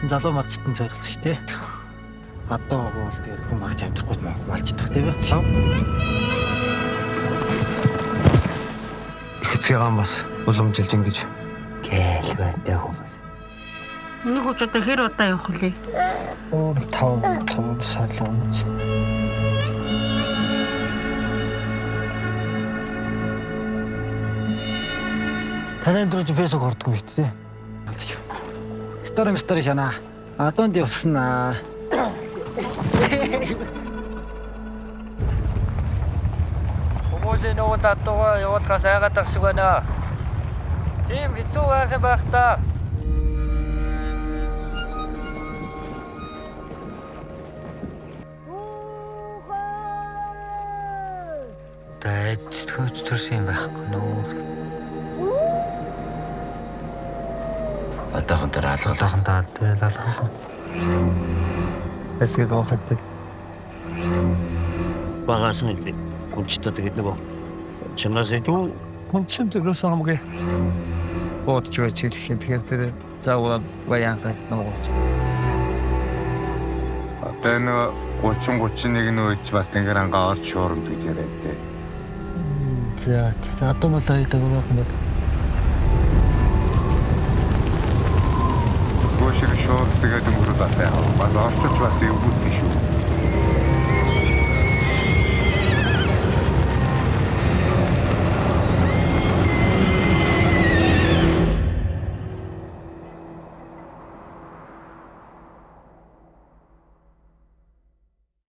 залуу малчтан зориулж шүү дээ. Одоо бол тэгээд хүн багж амжихгүй малчдаг тийм ээ. Их эцгийгаа бас уламжилж ингэж Гээл байдаг хүмүүс. Нэг өчигдөө хэр удаа явах вүлээ? Өөр 5 сар л унц. Танай дөрөж фэйсбુક ордгоо бит тий. Стори шана. Адонд явснаа. Хүмүүсийн нөгөө татвараа явуулахаас айгадаг шиг байна. Ийм хэцүү байх та. Дээд төрсөн байхгүй нөө. Одоохондоо алуулсан. Эсгээ гоохдаг. Багаас нь хүчтэй тэгээд нөгөө чанаас илүү хүнчин төрөөс хамгийн бодж байж хэлэх тэгэхээр тэр заавал баянтай нөгөө. Одоо нэг 30-31 үед бас тэнгэр ангаа орж шуурна гэж яриад дээ. За одоо мөн сайдаг байх юм бол. Гошиг шуурсгээд өнгөрөөд бас орчуулж бас эвгүүлдэг шүү.